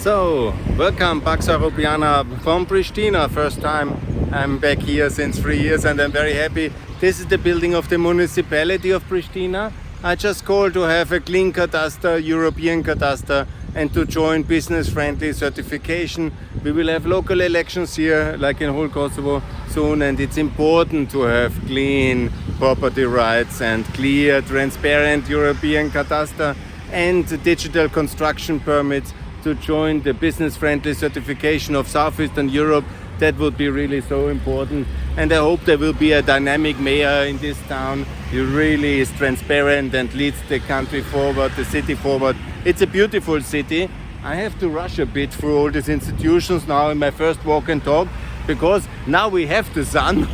So, welcome Pax Europiana from Pristina. First time I'm back here since 3 years and I'm very happy. This is the building of the municipality of Pristina. I just called to have a clean cadastre, European cadastre, and to join business-friendly certification. We will have local elections here, like in whole Kosovo soon, and it's important to have clean property rights and clear, transparent European cadastre and digital construction permits to join the business-friendly certification of Southeastern Europe. That would be really so important. And I hope there will be a dynamic mayor in this town who really is transparent and leads the country forward, the city forward. It's a beautiful city. I have to rush a bit through all these institutions now in my first walk and talk, because now we have the sun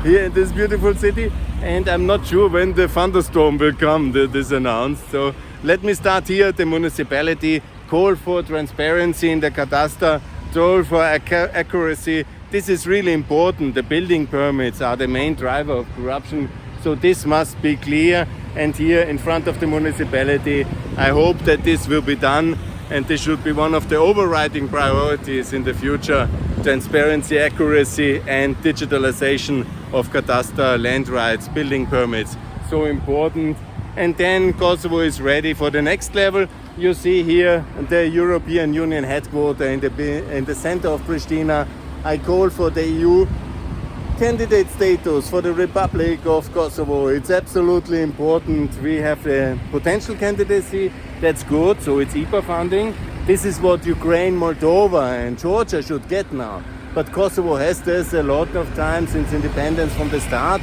here in this beautiful city, and I'm not sure when the thunderstorm will come that is announced. So let me start here at the municipality. Call for transparency in the cadastre, call for accuracy. This is really important. The building permits are the main driver of corruption, so this must be clear. And here in front of the municipality, I hope that this will be done, and this should be one of the overriding priorities in the future: transparency, accuracy and digitalization of cadastre, land rights, building permits. So important. And then Kosovo is ready for the next level. You see here the European Union headquarters in the center of Pristina. I call for the EU candidate status for the Republic of Kosovo. It's absolutely important. We have a potential candidacy. That's good. So it's IPA funding. This is what Ukraine, Moldova and Georgia should get now. But Kosovo has this a lot of time since independence from the start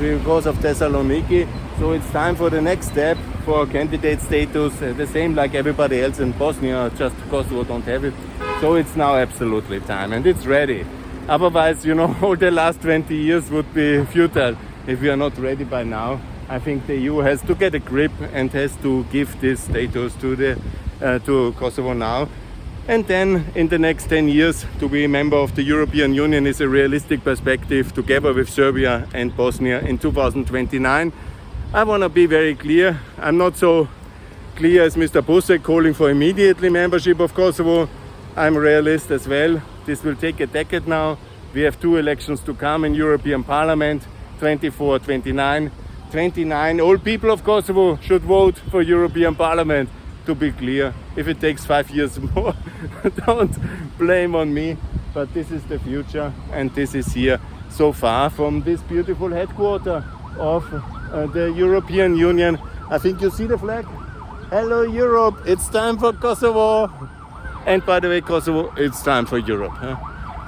because of Thessaloniki. So it's time for the next step for candidate status, the same like everybody else in Bosnia, just Kosovo don't have it. So it's now absolutely time, and it's ready. Otherwise, all the last 20 years would be futile if we are not ready by now. I think the EU has to get a grip and has to give this status to Kosovo now. And then in the next 10 years to be a member of the European Union is a realistic perspective, together with Serbia and Bosnia in 2029. I want to be very clear. I'm not so clear as Mr. Busek calling for immediately membership of Kosovo. I'm a realist as well. This will take a decade now. We have 2 elections to come in European Parliament, 24, 29. 29, all people of Kosovo should vote for European Parliament, to be clear. If it takes 5 years more, don't blame on me. But this is the future, and this is here so far from this beautiful headquarters of the European Union. I think you see the flag. Hello Europe, it's time for Kosovo. And by the way, Kosovo, it's time for Europe.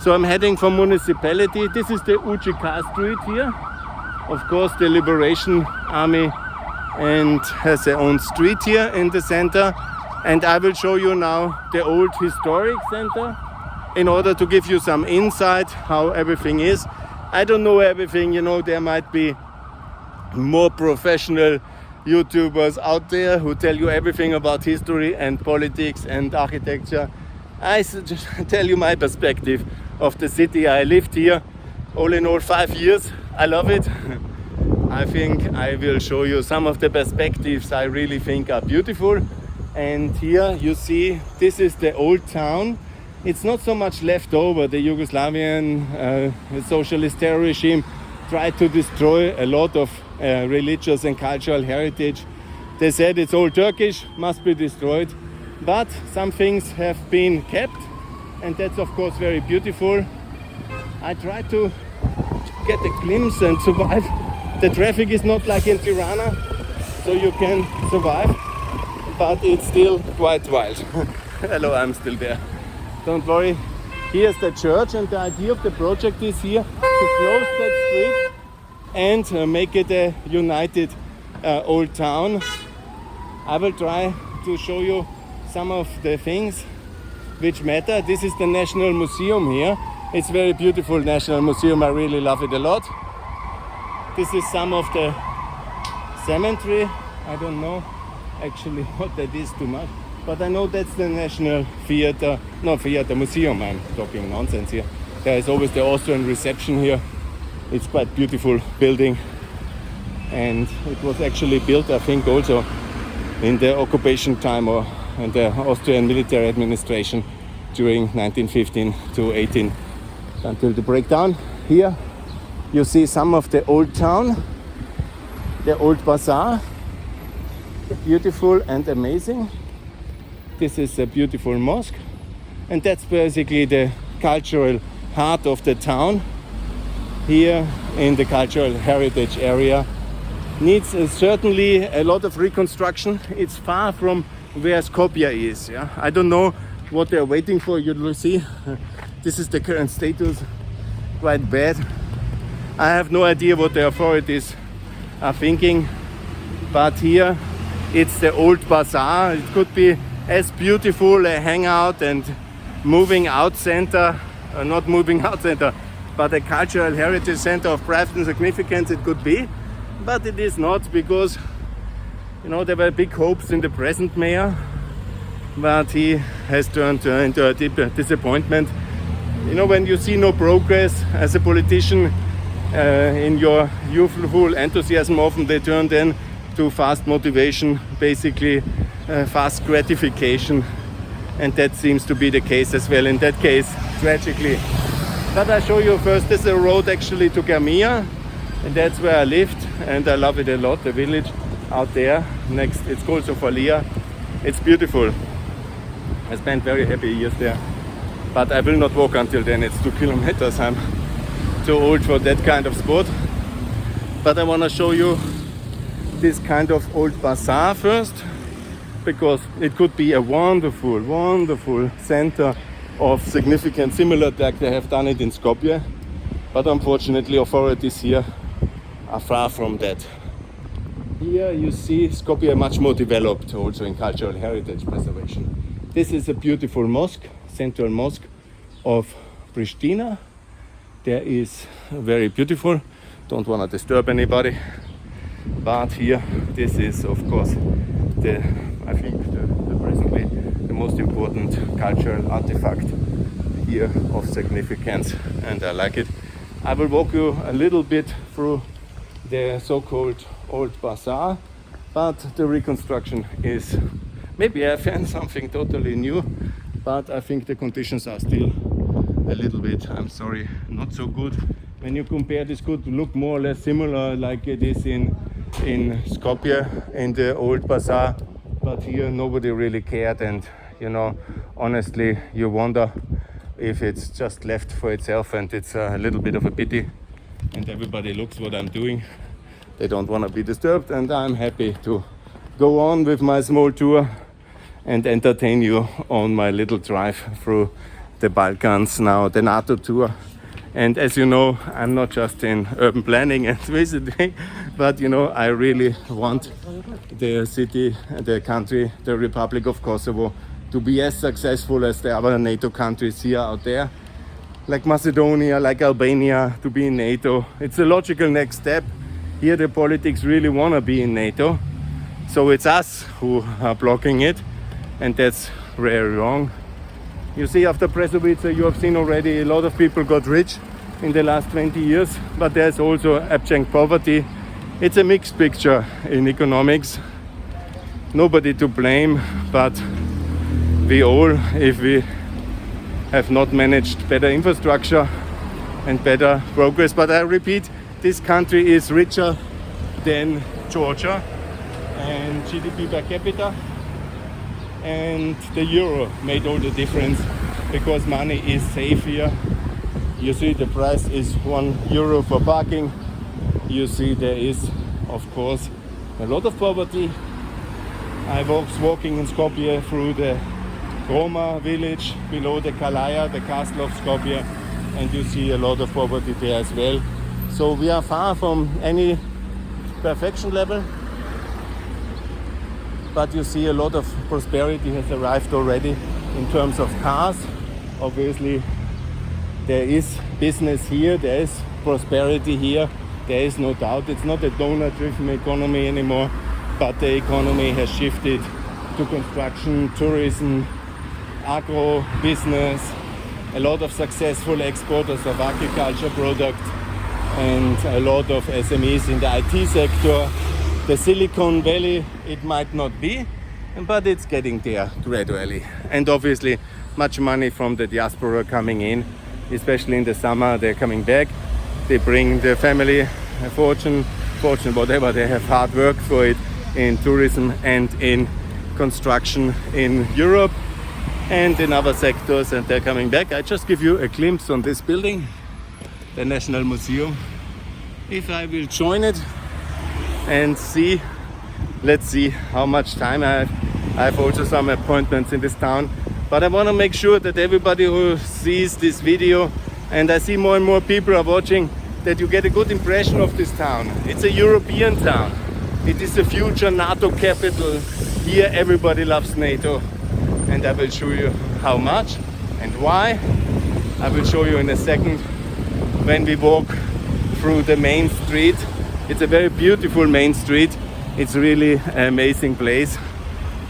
So I'm heading from municipality. This is the UGK street here. Of course, the Liberation Army and has their own street here in the center. And I will show you now the old historic center in order to give you some insight how everything is. I don't know everything, there might be more professional YouTubers out there who tell you everything about history and politics and architecture. I just tell you my perspective of the city. I lived here all in all 5 years. I love it. I think I will show you some of the perspectives I really think are beautiful. And here you see, this is the old town. It's not so much left over. The Yugoslavian socialist terror regime tried to destroy a lot of religious and cultural heritage. They said it's all Turkish, must be destroyed. But some things have been kept, and that's of course very beautiful. I try to get a glimpse and survive. The traffic is not like in Tirana, so you can survive, but it's still quite wild. Hello, I'm still there. Don't worry. Here's the church, and the idea of the project is here to close that street and make it a united old town. I will try to show you some of the things which matter. This is the National Museum here. It's a very beautiful National Museum. I really love it a lot. This is some of the cemetery. I don't know actually what that is too much, but I know that's the National Theatre, not theatre, museum. I'm talking nonsense here. There is always the Austrian reception here. It's quite beautiful building, and it was actually built, I think, also in the occupation time or and the Austrian military administration during 1915 to 18 until the breakdown. Here you see some of the old town, the old bazaar, beautiful and amazing. This is a beautiful mosque, and that's basically the cultural heart of the town. Here in the cultural heritage area needs certainly a lot of reconstruction. It's far from where Skopje is. Yeah? I don't know what they're waiting for. You'll see. This is the current status, quite bad. I have no idea what the authorities are thinking, but here it's the old bazaar. It could be as beautiful a hangout and moving out center, not moving out center, but a cultural heritage center of pride and significance it could be, but it is not, because there were big hopes in the present mayor, but he has turned into a deep disappointment. When you see no progress as a politician in your youthful enthusiasm, often they turn then to fast motivation, basically fast gratification, and that seems to be the case as well in that case, tragically. But I'll show you first. This is a road actually to Gamia, and that's where I lived, and I love it a lot, the village out there next. It's called Sofalia. It's beautiful. I spent very happy years there, but I will not walk until then. It's 2 kilometers. I'm too old for that kind of sport. But I want to show you this kind of old bazaar first, because it could be a wonderful, wonderful center of significance, similar like they have done it in Skopje. But unfortunately, authorities here are far from that. Here you see Skopje much more developed also in cultural heritage preservation. This is a beautiful mosque, central mosque of Pristina. There is very beautiful, don't want to disturb anybody. But here, this is of course I think the presently the most important cultural artifact here of significance, and I like it. I will walk you a little bit through the so-called old bazaar, but the reconstruction is, maybe I found something totally new, but I think the conditions are still a little bit, I'm sorry, not so good. When you compare, this could look more or less similar like it is in Skopje in the old bazaar, but here nobody really cared, and honestly you wonder if it's just left for itself, and it's a little bit of a pity, and everybody looks what I'm doing. They don't want to be disturbed, and I'm happy to go on with my small tour and entertain you on my little drive through the Balkans now, the NATO tour. And as you know, I'm not just in urban planning and visiting, but I really want the city, the country, the Republic of Kosovo to be as successful as the other NATO countries here out there, like Macedonia, like Albania, to be in NATO. It's a logical next step. Here the politics really want to be in NATO, so it's us who are blocking it, and that's very wrong. You see, after Brezovica, you have seen already a lot of people got rich in the last 20 years, but there's also abject poverty. It's a mixed picture in economics. Nobody to blame, but we all, if we have not managed better infrastructure and better progress. But I repeat, this country is richer than Georgia, and GDP per capita, and the euro made all the difference because money is safe here. You see the price is €1 for parking. You see there is of course a lot of poverty. I was walking in Skopje through the Roma village below the Kalaja, the castle of Skopje, and you see a lot of poverty there as well. So we are far from any perfection level, but you see a lot of prosperity has arrived already in terms of cars. Obviously there is business here, there is prosperity here, there is no doubt. It's not a donor-driven economy anymore, but the economy has shifted to construction, tourism, agro business, a lot of successful exporters of agriculture products, and a lot of SMEs in the IT sector. The Silicon Valley, it might not be, but it's getting there gradually. And obviously much money from the diaspora coming in, especially in the summer. They're coming back, they bring their family a fortune, whatever, they have hard work for it in tourism and in construction in Europe and in other sectors, and they're coming back. I just give you a glimpse on this building, the National Museum. If I will join it and see, let's see how much time I have. I have also some appointments in this town, but I want to make sure that everybody who sees this video, and I see more and more people are watching, that you get a good impression of this town. It's a European town. It is the future NATO capital. Here everybody loves NATO, and I will show you how much and why. I will show you in a second when we walk through the main street. It's a very beautiful main street. It's really an amazing place,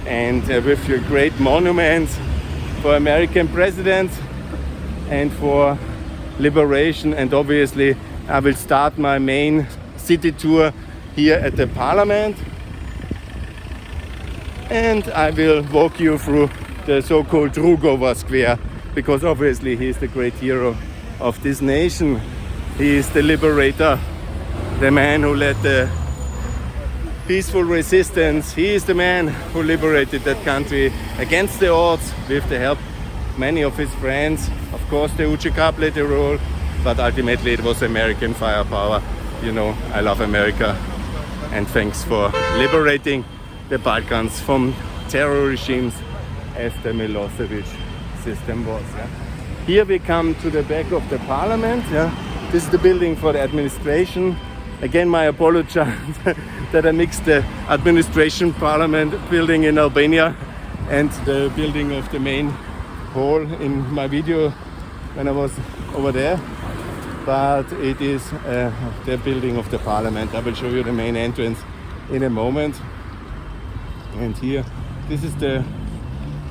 and with your great monuments for American presidents and for liberation. And obviously I will start my main city tour here at the Parliament, and I will walk you through the so-called Rugova Square, because obviously he is the great hero of this nation. He is the liberator, the man who led the peaceful resistance. He is the man who liberated that country against the odds with the help of many of his friends. Of course, the UCK played a role, but ultimately it was American firepower. You know, I love America, and thanks for liberating the Balkans from terror regimes as the Milosevic system was. Yeah. Here we come to the back of the Parliament. Yeah. This is the building for the administration. Again, my apologies that I mixed the administration Parliament building in Albania and the building of the main hall in my video when I was over there. But it is the building of the Parliament. I will show you the main entrance in a moment. And here, this is the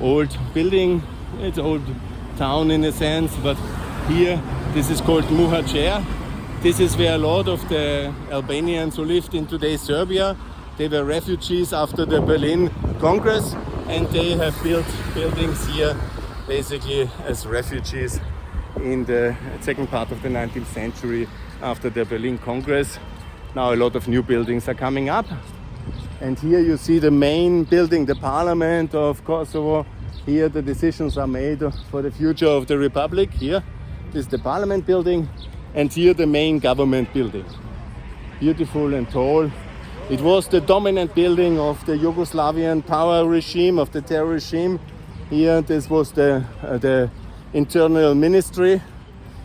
old building. It's old town in a sense, but here, this is called Muhajer. This is where a lot of the Albanians who lived in today's Serbia, they were refugees after the Berlin Congress, and they have built buildings here basically as refugees in the second part of the 19th century after the Berlin Congress. Now a lot of new buildings are coming up. And here you see the main building, the Parliament of Kosovo. Here the decisions are made for the future of the Republic. Here, this is the Parliament building, and here the main government building. Beautiful and tall. It was the dominant building of the Yugoslavian power regime, of the terror regime. Here, this was the internal ministry.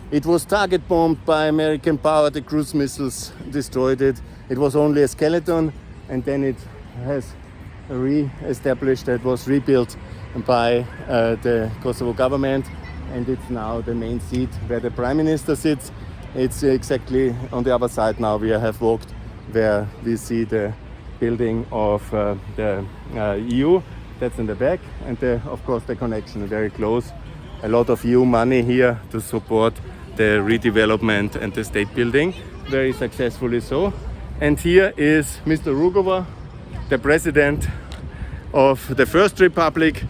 It was target bombed by American power. The cruise missiles destroyed it. It was only a skeleton, and then it has re-established. It was rebuilt by the Kosovo government, and it's now the main seat where the Prime Minister sits. It's exactly on the other side now. We have walked where we see the building of the EU. That's in the back, and of course the connection very close. A lot of EU money here to support the redevelopment and the state building, very successfully so. And here is Mr. Rugova, the president of the First Republic,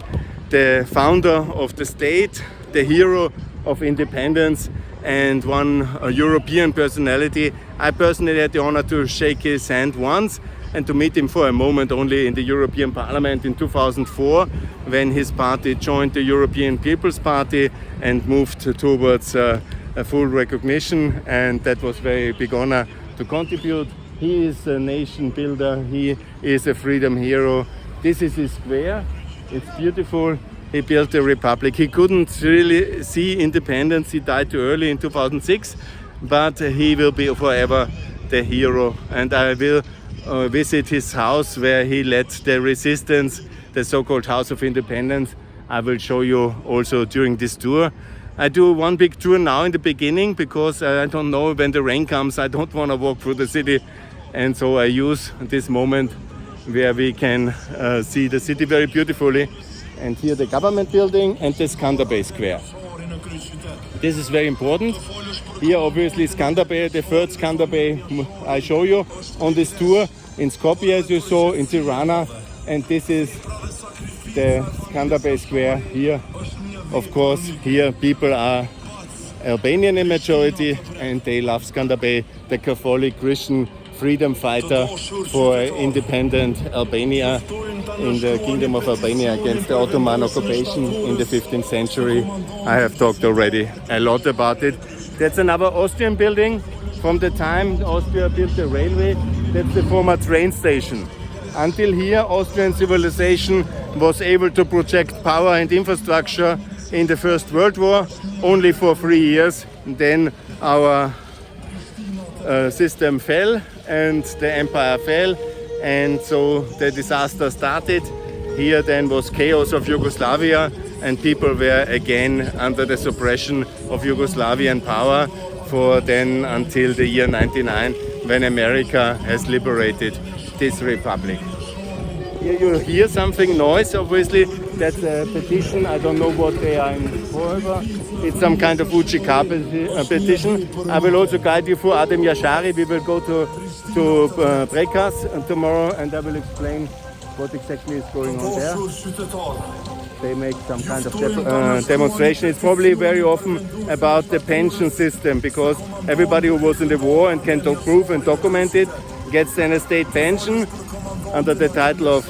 the founder of the state, the hero of independence, and one European personality. I personally had the honor to shake his hand once and to meet him for a moment only in the European Parliament in 2004, when his party joined the European People's Party and moved towards a full recognition, and that was very big honor to contribute. He is a nation builder, he is a freedom hero. This is his square, it's beautiful. He built a republic. He couldn't really see independence, he died too early in 2006, but he will be forever the hero. And I will visit his house where he led the resistance, the so-called House of Independence. I will show you also during this tour. I do one big tour now in the beginning because I don't know when the rain comes. I don't want to walk through the city, and so I use this moment where we can see the city very beautifully. And here the government building and the Skanderbeg Square. This is very important. Here obviously Skanderbeg, the third Skanderbeg I show you on this tour, in Skopje as you saw, in Tirana, and this is the Skanderbeg Square here. Of course, here people are Albanian in majority, and they love Skanderbeg, the Catholic Christian freedom fighter for independent Albania in the Kingdom of Albania against the Ottoman occupation in the 15th century. I have talked already a lot about it. That's another Austrian building from the time Austria built the railway. That's the former train station. Until here, Austrian civilization was able to project power and infrastructure in the First World War only for 3 years. Then our system fell and the empire fell, and so the disaster started. Here then was chaos of Yugoslavia, and people were again under the suppression of Yugoslavian power for then until the year 99, when America has liberated this republic. Here you hear something noise, obviously. That's a petition. I don't know what they are in for. It's some kind of UCK petition. I will also guide you through Adem Yashari. We will go to Brekas tomorrow, and I will explain what exactly is going on there. They make some kind of demonstration. It's probably very often about the pension system, because everybody who was in the war and can prove and document it gets then a state pension under the title of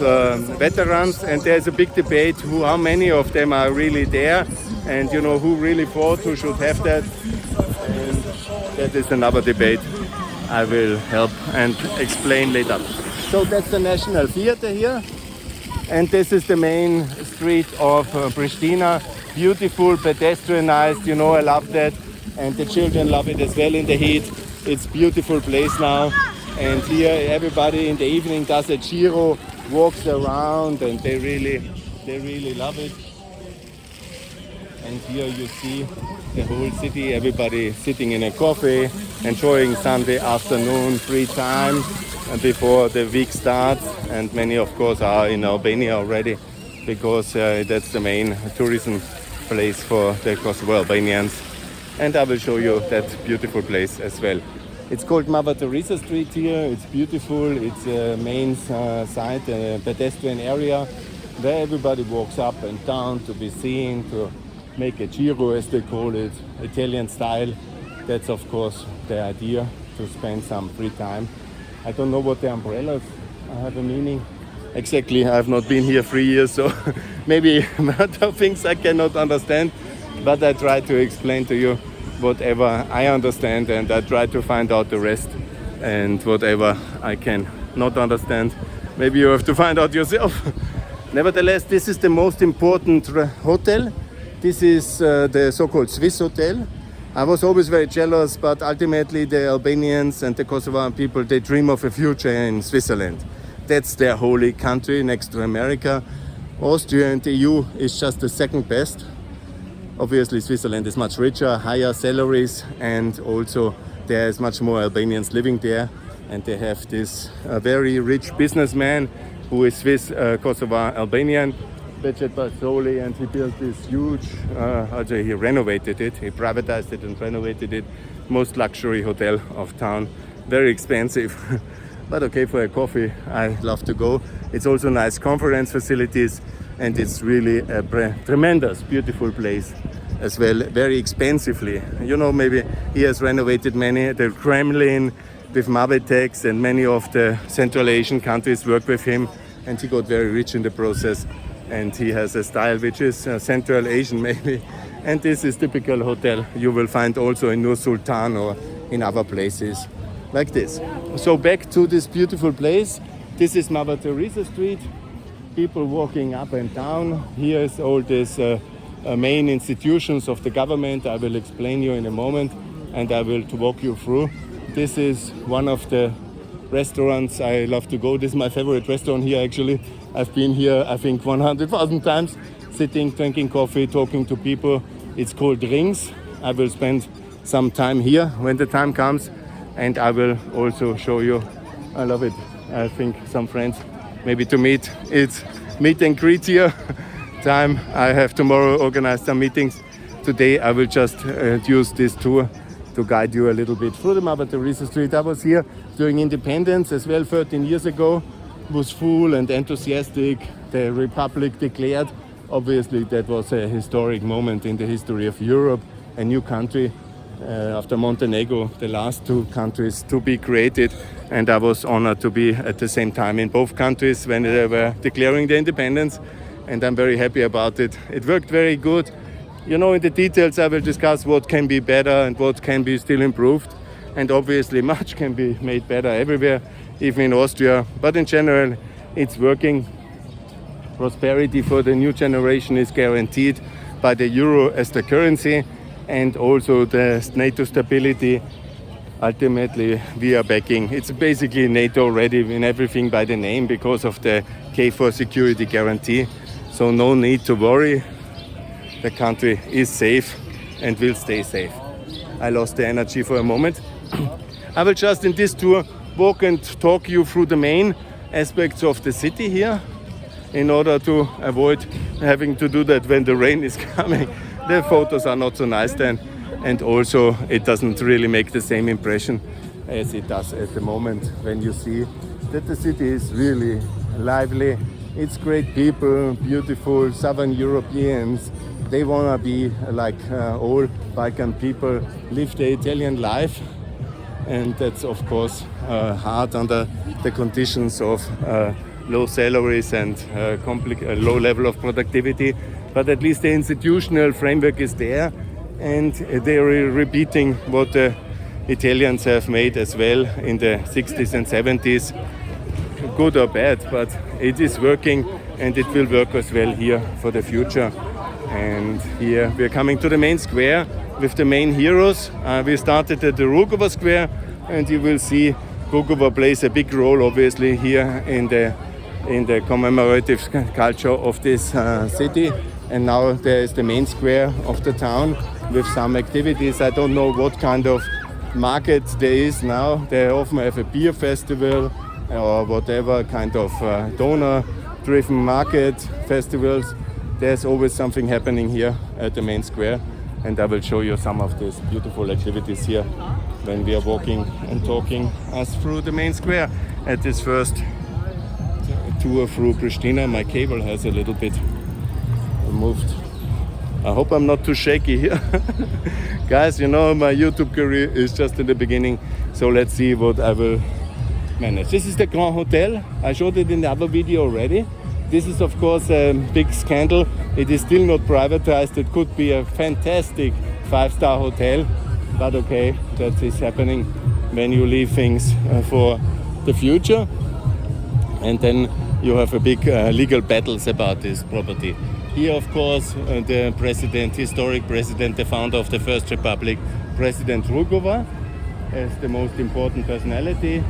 veterans, and there's a big debate how many of them are really there, and who really fought, who should have that, and that is another debate I will help and explain later. So that's the National Theatre here, and this is the main street of Pristina. Beautiful, pedestrianized, I love that, and the children love it as well in the heat. It's a beautiful place now. And here everybody in the evening does a giro, walks around, and they really love it. And here you see the whole city, everybody sitting in a coffee, enjoying Sunday afternoon, free time before the week starts. And many of course are in Albania already, because that's the main tourism place for the Kosovo Albanians. And I will show you that beautiful place as well. It's called Mother Teresa Street here. It's beautiful. It's a main site, a pedestrian area where everybody walks up and down to be seen, to make a giro, as they call it, Italian style. That's of course the idea, to spend some free time. I don't know what the umbrellas have a meaning. Exactly, I have not been here 3 years, so maybe a lot of things I cannot understand, but I try to explain to you whatever I understand, and I try to find out the rest, and whatever I can not understand, maybe you have to find out yourself. Nevertheless, this is the most important hotel. This is the so-called Swiss hotel. I was always very jealous, but ultimately the Albanians and the Kosovan people, they dream of a future in Switzerland. That's their holy country next to America. Austria and the EU is just the second best. Obviously, Switzerland is much richer, higher salaries, and also there is much more Albanians living there. And they have this very rich businessman who is Swiss Kosovar Albanian, Becet Basoli, and he built this huge, he renovated it, he privatized it and renovated it, most luxury hotel of town, very expensive. But okay, for a coffee, I love to go. It's also nice conference facilities, and it's really a tremendous, beautiful place as well, very expensively. Maybe he has renovated many, the Kremlin with Mabetex, and many of the Central Asian countries work with him, and he got very rich in the process. And he has a style which is Central Asian maybe. And this is typical hotel you will find also in Nur Sultan or in other places like this. So back to this beautiful place. This is Mother Teresa Street. People walking up and down. Here's all these main institutions of the government. I will explain you in a moment, and I will walk you through. This is one of the restaurants I love to go. This is my favorite restaurant here actually. I've been here I think 100,000 times, sitting, drinking coffee, talking to people. It's called Rings. I will spend some time here when the time comes, and I will also show you. I love it. I think some friends maybe to meet. It's meet and greet here time. I have tomorrow organized some meetings. Today I will just use this tour to guide you a little bit through the Mother Teresa Street. I was here during independence as well 13 years ago. was full and enthusiastic. The Republic declared. Obviously, that was a historic moment in the history of Europe, a new country after Montenegro, the last two countries to be created. And I was honored to be at the same time in both countries when they were declaring their independence. And I'm very happy about it. It worked very good. You know, in the details, I will discuss what can be better and what can be still improved. And obviously, much can be made better everywhere, even in Austria. But in general, it's working. Prosperity for the new generation is guaranteed by the euro as the currency, and also the NATO stability. Ultimately, we are backing. It's basically NATO ready in everything by the name because of the K4 security guarantee. So no need to worry. The country is safe and will stay safe. I lost the energy for a moment. I will just in this tour walk and talk you through the main aspects of the city here, in order to avoid having to do that when the rain is coming. The photos are not so nice then, and also it doesn't really make the same impression as it does at the moment when you see that the city is really lively. It's great people, beautiful Southern Europeans. They want to be like all Balkan people, live the Italian life, and that's of course hard under the conditions of low salaries and low level of productivity, but at least the institutional framework is there, and they are repeating what the Italians have made as well in the 60s and 70s, good or bad, but it is working, and it will work as well here for the future. And here we are coming to the main square with the main heroes. We started at the Rugova Square, and you will see Rugova plays a big role obviously here in the commemorative culture of this city. And now there is the main square of the town with some activities. I don't know what kind of market there is now. They often have a beer festival or whatever kind of donor-driven market festivals. There's always something happening here at the main square, and I will show you some of these beautiful activities here when we are walking and talking us through the main square at this first tour through Pristina. My cable has a little bit moved. I hope I'm not too shaky here. Guys, you know, my YouTube career is just in the beginning, so let's see what I will manage. This is the Grand Hotel. I showed it in the other video already. This is of course a big scandal. It is still not privatized. It could be a fantastic 5-star hotel, but okay, that is happening when you leave things for the future. And then you have a big legal battles about this property. Here, of course, the president, historic president, the founder of the First Republic, President Rugova, as the most important personality.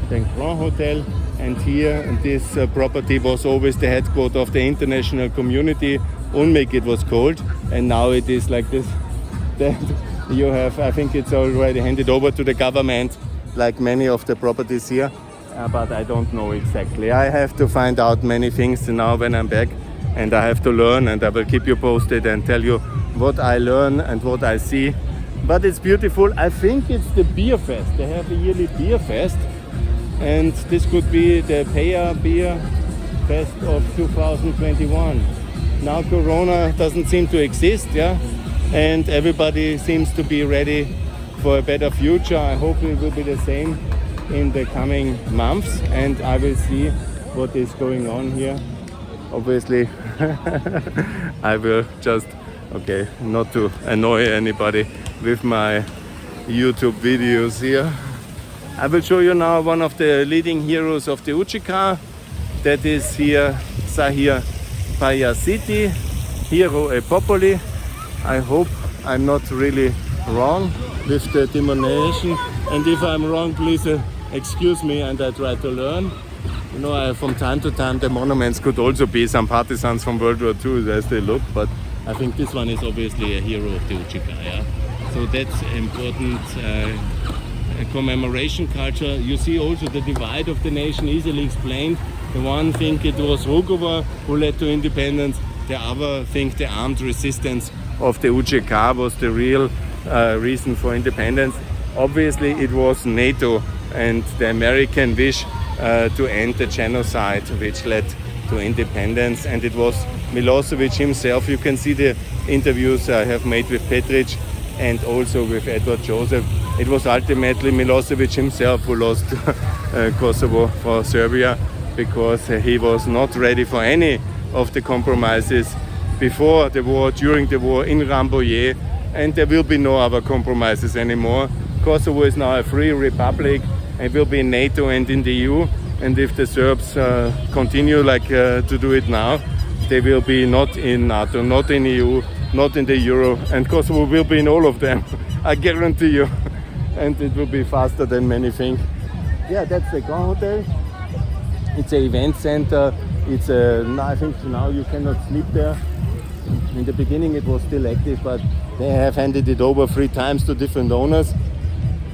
Then Grand Hotel. And here, this property was always the headquarters of the international community. UNMIK it was called. And now it is like this. Then you have, I think it's already handed over to the government, like many of the properties here. But I don't know exactly. I have to find out many things now when I'm back, and I have to learn, and I will keep you posted and tell you what I learn and what I see. But it's beautiful. I think it's the beer fest. They have a yearly beer fest, and this could be the Paya Beer Fest of 2021. Now Corona doesn't seem to exist, yeah, and everybody seems to be ready for a better future. I hope it will be the same in the coming months, and I will see what is going on here. Obviously, I will just, okay, not to annoy anybody with my YouTube videos here. I will show you now one of the leading heroes of the UCK. That is here, Zahir Payasiti, Hero e Popoli. I hope I'm not really wrong with the denomination, and if I'm wrong, please excuse me, and I try to learn. You know, from time to time the monuments could also be some partisans from World War II as they look, but I think this one is obviously a hero of the UCK. Yeah? So that's important commemoration culture. You see also the divide of the nation easily explained. The one think it was Rugova who led to independence, the other think the armed resistance of the UCK was the real reason for independence. Obviously it was NATO and the American wish to end the genocide which led to independence. And it was Milosevic himself. You can see the interviews I have made with Petric and also with Edward Joseph. It was ultimately Milosevic himself who lost Kosovo for Serbia, because he was not ready for any of the compromises before the war, during the war, in Rambouillet, and there will be no other compromises anymore. Kosovo is now a free republic and will be in NATO and in the EU, and if the Serbs continue like to do it now, they will be not in NATO, not in EU, not in the Euro, and Kosovo will be in all of them, I guarantee you, and it will be faster than many think. Yeah, that's the Grand Hotel. It's an event center. It's I think now you cannot sleep there. In the beginning it was still active, but they have handed it over 3 times to different owners.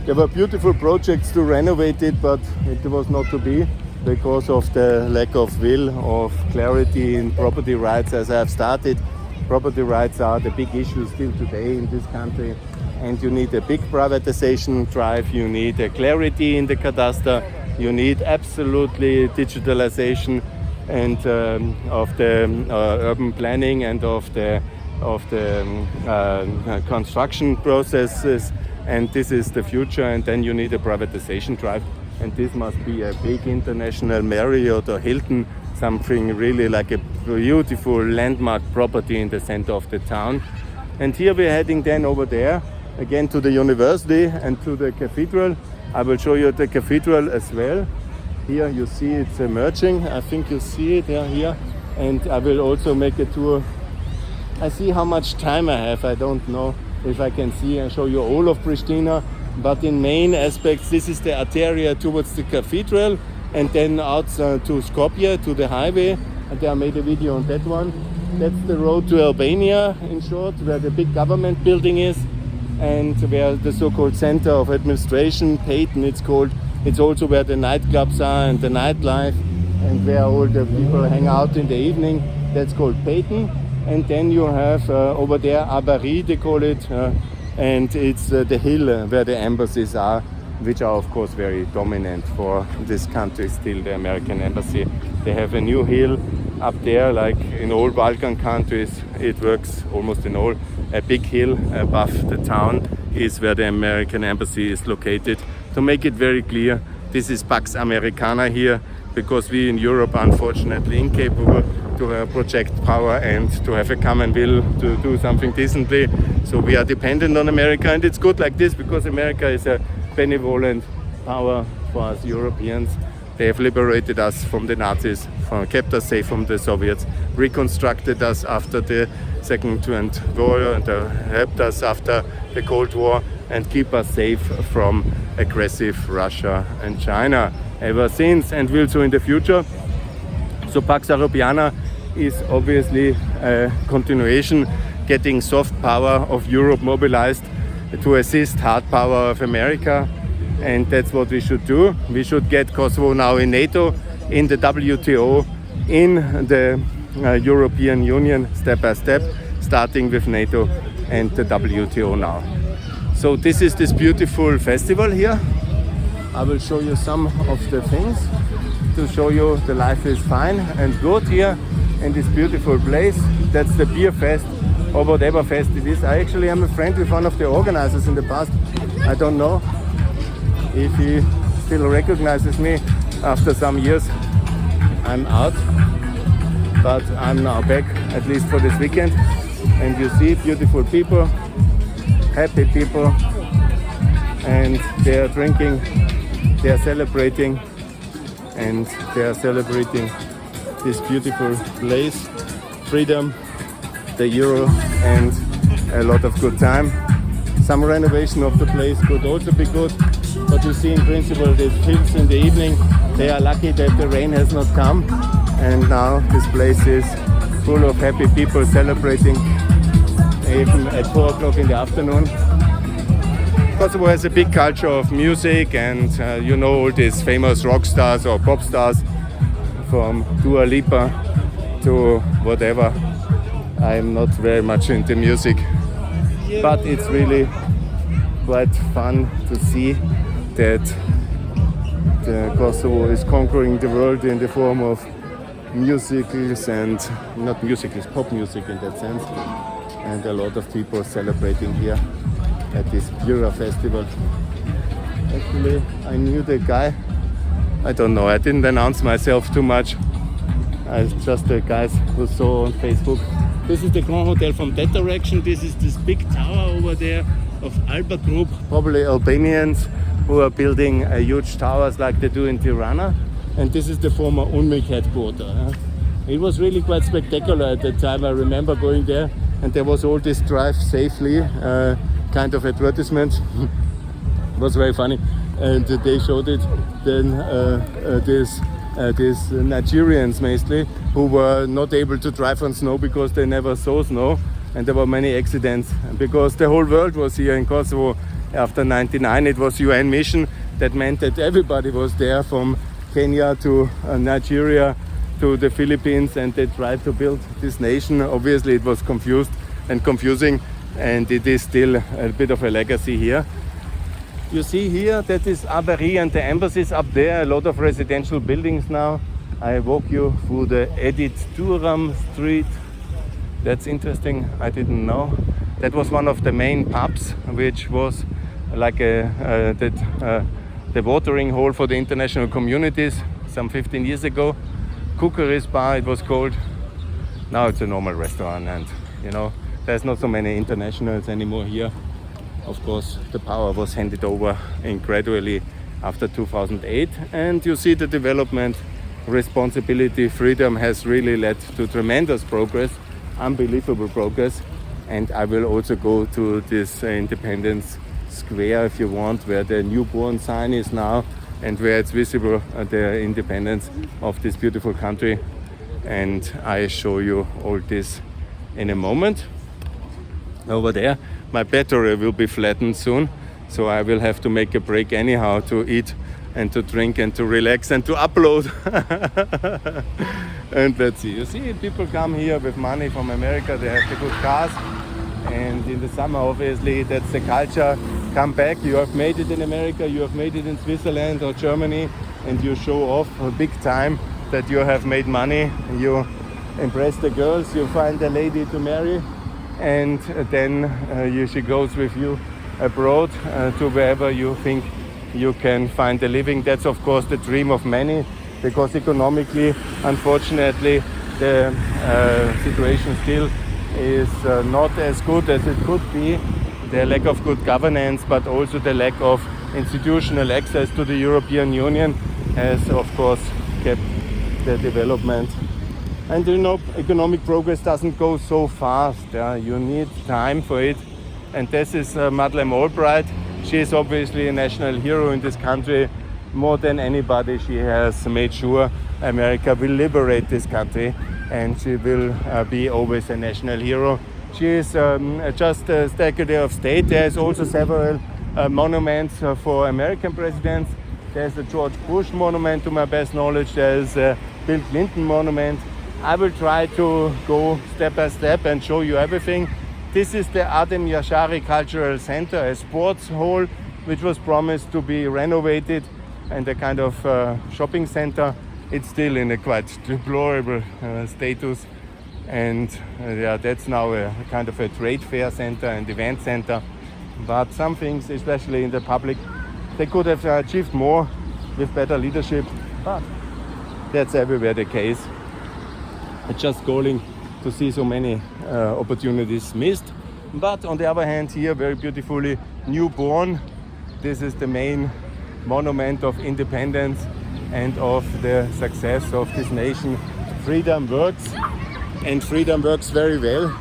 There were beautiful projects to renovate it, but it was not to be because of the lack of will, of clarity in property rights. As I have started, property rights are the big issue still today in this country, and you need a big privatization drive, you need a clarity in the cadastre, you need absolutely digitalization and of the urban planning and of the construction processes, and this is the future. And then you need a privatization drive, and this must be a big international Marriott or Hilton, something really like a beautiful landmark property in the center of the town. And here we're heading then over there again to the university and to the cathedral. I will show you the cathedral as well. Here you see it's emerging. I think you see it here. And I will also make a tour. I see how much time I have. I don't know if I can see and show you all of Pristina. But in main aspects, this is the arteria towards the cathedral, and then out to Skopje, to the highway. And I made a video on that one. That's the road to Albania, in short, where the big government building is, and where the so-called center of administration, Payton it's called. It's also where the nightclubs are and the nightlife, and where all the people hang out in the evening. That's called Payton. And then you have over there Abari, they call it, and it's the hill where the embassies are, which are of course very dominant for this country still, the American embassy. They have a new hill up there, like in all Balkan countries, it works almost in all. A big hill above the town is where the American embassy is located. To make it very clear, this is Pax Americana here, because we in Europe are unfortunately incapable to project power and to have a common will to do something decently. So we are dependent on America, and it's good like this, because America is a benevolent power for us Europeans. They have liberated us from the Nazis, kept us safe from the Soviets, reconstructed us after the Second World War, and helped us after the Cold War, and keep us safe from aggressive Russia and China ever since, and will so in the future. So Pax Europiana is obviously a continuation, getting soft power of Europe mobilized to assist hard power of America. And that's what we should do. We should get Kosovo now in NATO, in the WTO, in the European Union, step by step, starting with NATO and the WTO now. So this is this beautiful festival here. I will show you some of the things to show you the life is fine and good here in this beautiful place. That's the beer fest, or whatever fest it is. I actually am a friend with one of the organizers in the past. I don't know if he still recognizes me after some years. I'm out, but I'm now back, at least for this weekend. And you see beautiful people, happy people, and they are drinking, they are celebrating, and they are celebrating this beautiful place, freedom, the Euro, and a lot of good time. Some renovation of the place could also be good, but you see in principle these fields in the evening, they are lucky that the rain has not come, and now this place is full of happy people celebrating even at 4 o'clock in the afternoon. Kosovo has a big culture of music, and you know all these famous rock stars or pop stars, from Dua Lipa to whatever. I'm not very much into music, but it's really quite fun to see that Kosovo is conquering the world in the form of musicals and not musicals, pop music in that sense. And a lot of people celebrating here at this Pura festival. Actually, I knew the guy. I don't know, I didn't announce myself too much. Just the guys who saw on Facebook. This is the Grand Hotel from that direction. This is this big tower over there of Alba Group, probably Albanians who are building huge towers like they do in Tirana. And this is the former UNMIK headquarters. It was really quite spectacular at that time. I remember going there and there was all this drive safely kind of advertisement. It was very funny. And they showed it then these Nigerians mostly who were not able to drive on snow because they never saw snow, and there were many accidents because the whole world was here in Kosovo after '99. It was UN mission that meant that everybody was there from Kenya to Nigeria to the Philippines, and they tried to build this nation. Obviously it was confused and confusing, and it is still a bit of a legacy here. You see here that is Avery and the embassies up there, a lot of residential buildings now. I walk you through the Edith Duram Street. That's interesting, I didn't know. That was one of the main pubs, which was like the watering hole for the international communities some 15 years ago. Cookeries Bar it was called. Now it's a normal restaurant, and you know, there's not so many internationals anymore here. Of course, the power was handed over gradually after 2008, and you see the development, responsibility, freedom has really led to tremendous progress, unbelievable progress. And I will also go to this Independence Square if you want, where the newborn sign is now and where it's visible the independence of this beautiful country. And I show you all this in a moment. Over there, my battery will be flattened soon, so I will have to make a break anyhow to eat and to drink and to relax and to upload. And let's see, you see people come here with money from America, they have the good cars, and in the summer obviously that's the culture. Come back, you have made it in America, you have made it in Switzerland or Germany, and you show off big time that you have made money, you impress the girls, you find a lady to marry, and then she goes with you abroad to wherever you think you can find a living. That's of course the dream of many, because economically, unfortunately, the situation still is not as good as it could be. The lack of good governance, but also the lack of institutional access to the European Union has of course kept the development. And you know, economic progress doesn't go so fast. You need time for it. And this is Madeleine Albright. She is obviously a national hero in this country. More than anybody, she has made sure America will liberate this country, and she will be always a national hero. She is just a Secretary of State. There is also several monuments for American presidents. There's a George Bush monument to my best knowledge. There's a Bill Clinton monument. I will try to go step by step and show you everything. This is the Adem Yashari Cultural Center, a sports hall which was promised to be renovated and a kind of shopping center. It's still in a quite deplorable status, and that's now a kind of a trade fair center and event center. But some things, especially in the public, they could have achieved more with better leadership, but that's everywhere the case. It's just galling to see so many opportunities missed. But on the other hand, here very beautifully newborn. This is the main monument of independence and of the success of this nation. Freedom works, and freedom works very well.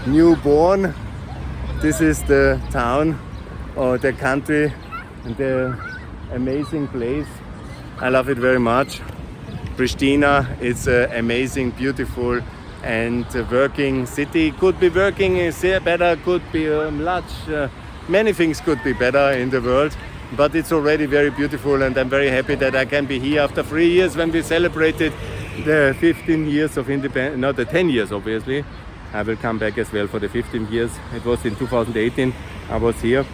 Newborn. This is the town or the country and the amazing place. I love it very much. Pristina is an amazing, beautiful and working city. Could be working better, could be many things could be better in the world, but it's already very beautiful, and I'm very happy that I can be here after 3 years when we celebrated the 15 years of independence, not the 10 years obviously. I will come back as well for the 15 years. It was in 2018 I was here,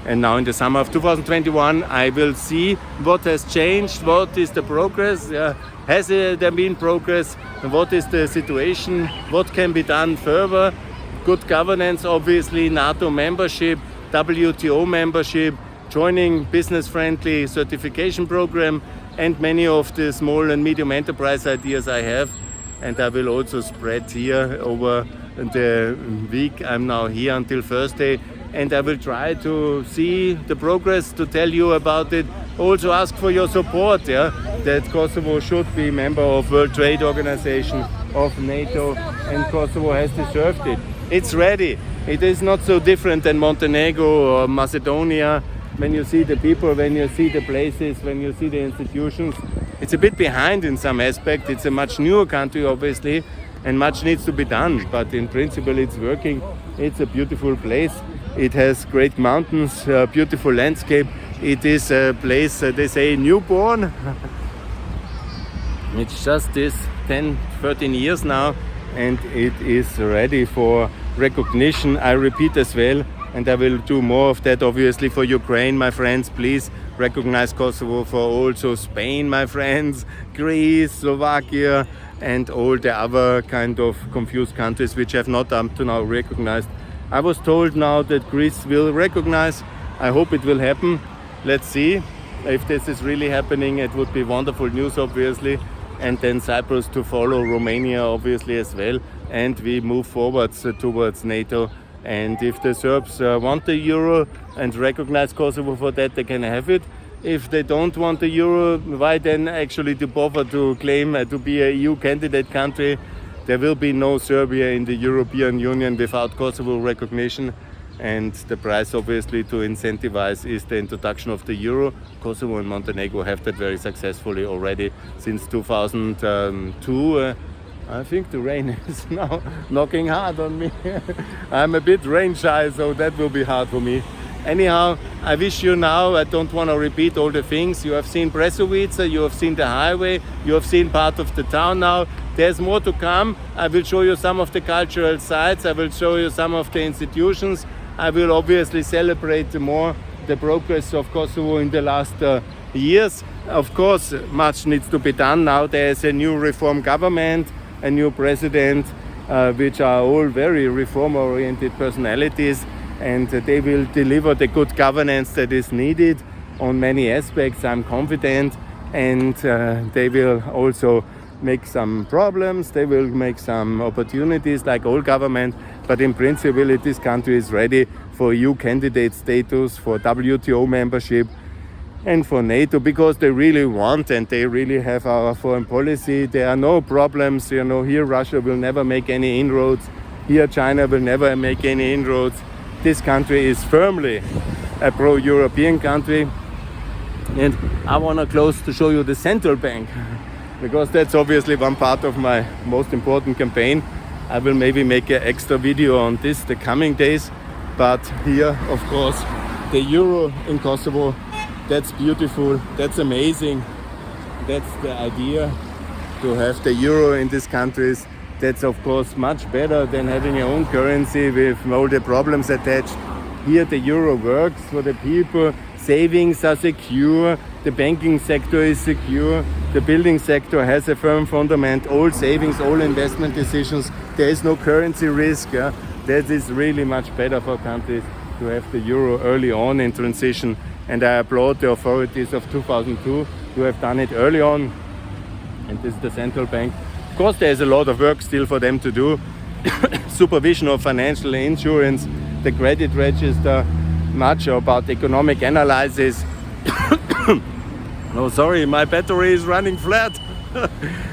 And now in the summer of 2021, I will see what has changed, what is the progress, has there been progress, what is the situation, what can be done further. Good governance, obviously, NATO membership, WTO membership, joining business-friendly certification program, and many of the small and medium enterprise ideas I have. And I will also spread here over the week. I'm now here until Thursday, and I will try to see the progress, to tell you about it. Also ask for your support, that Kosovo should be member of World Trade Organization, of NATO, and Kosovo has deserved it. It's ready. It is not so different than Montenegro or Macedonia. When you see the people, when you see the places, when you see the institutions, it's a bit behind in some aspect. It's a much newer country, obviously, and much needs to be done. But in principle, it's working. It's a beautiful place. It has great mountains, beautiful landscape. It is a place, they say, newborn. It's just this 10, 13 years now, and it is ready for recognition. I repeat as well, and I will do more of that, obviously, for Ukraine, my friends. Please recognize Kosovo. For also Spain, my friends, Greece, Slovakia, and all the other kind of confused countries which have not up to now recognized. I was told now that Greece will recognize. I hope it will happen. Let's see if this is really happening. It would be wonderful news, obviously. And then Cyprus to follow, Romania obviously as well. And we move forwards towards NATO. And if the Serbs want the euro and recognize Kosovo for that, they can have it. If they don't want the euro, why then actually to bother to claim to be a EU candidate country? There will be no Serbia in the European Union without Kosovo recognition. And the price, obviously, to incentivize is the introduction of the euro. Kosovo and Montenegro have that very successfully already since 2002. I think the rain is now knocking hard on me. I'm a bit rain shy, so that will be hard for me. Anyhow, I wish you now, I don't want to repeat all the things. You have seen Brezovica, you have seen the highway, you have seen part of the town now. There's more to come. I will show you some of the cultural sites. I will show you some of the institutions. I will obviously celebrate more the progress of Kosovo in the last years. Of course, much needs to be done now. There is a new reform government, a new president, which are all very reform-oriented personalities, and they will deliver the good governance that is needed on many aspects, I'm confident, and they will also make some problems, they will make some opportunities like all government, but in principle this country is ready for EU candidate status, for WTO membership, and for NATO, because they really want and they really have our foreign policy. There are no problems, here Russia will never make any inroads, here China will never make any inroads. This country is firmly a pro-European country. And I want to close to show you the central bank, because that's obviously one part of my most important campaign. I will maybe make an extra video on this the coming days, but here, of course, the euro in Kosovo. That's beautiful, that's amazing. That's the idea, to have the euro in these countries. That's of course much better than having your own currency with all the problems attached. Here the euro works for the people, savings are secure, the banking sector is secure, the building sector has a firm fundament, all savings, all investment decisions, there is no currency risk. That is really much better for countries to have the euro early on in transition. And I applaud the authorities of 2002 who have done it early on. And this is the central bank. Of course, there is a lot of work still for them to do. Supervision of financial insurance, the credit register, much about economic analysis. No, sorry, my battery is running flat.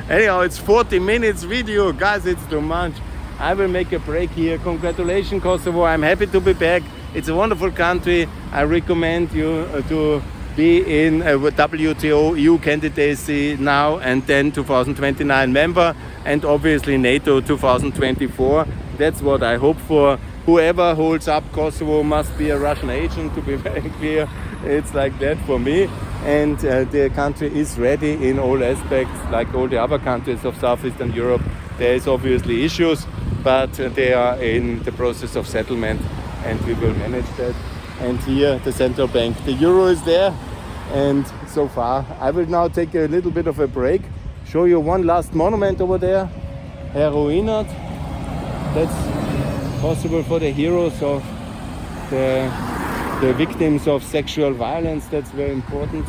Anyhow, it's 40 minutes video. Guys, it's too much. I will make a break here. Congratulations, Kosovo. I'm happy to be back. It's a wonderful country. I recommend you to be in a WTO EU candidacy now and then 2029 member, and obviously NATO 2024. That's what I hope for. Whoever holds up Kosovo must be a Russian agent, to be very clear. It's like that for me. And the country is ready in all aspects, like all the other countries of Southeastern Europe. There is obviously issues, but they are in the process of settlement, and we will manage that. and here the central bank. The euro is there, and so far I will now take a little bit of a break, show you one last monument over there, Heroinat. That's possible for the heroes of the victims of sexual violence. That's very important.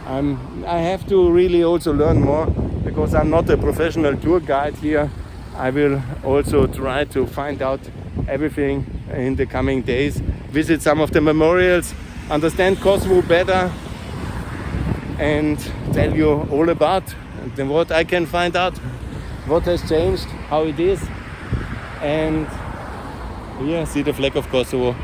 I have to really also learn more, because I'm not a professional tour guide here. I will also try to find out everything in the coming days, visit some of the memorials, understand Kosovo better, and tell you all about what I can find out, what has changed, how it is, and here see the flag of Kosovo.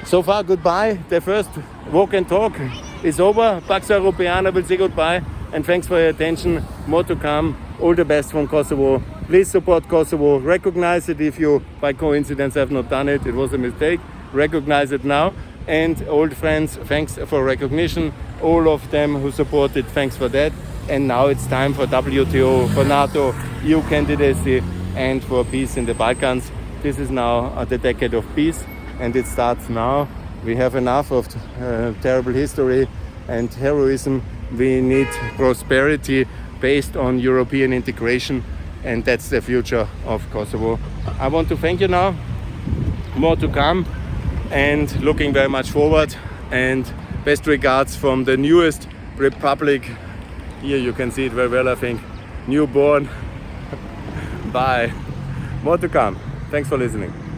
So far, goodbye. The first walk and talk is over. Pax Europiana will say goodbye, and thanks for your attention. More to come. All the best from Kosovo. Please support Kosovo. Recognize it if you, by coincidence, have not done it. It was a mistake. Recognize it now. And old friends, thanks for recognition. All of them who supported, thanks for that. And now it's time for WTO, for NATO, EU candidacy, and for peace in the Balkans. This is now the decade of peace, and it starts now. We have enough of terrible history and heroism. We need prosperity based on European integration, and that's the future of Kosovo. I want to thank you now. More to come, and looking very much forward, and best regards from the newest republic. Here you can see it very well, I think. Newborn. Bye. More to come. Thanks for listening.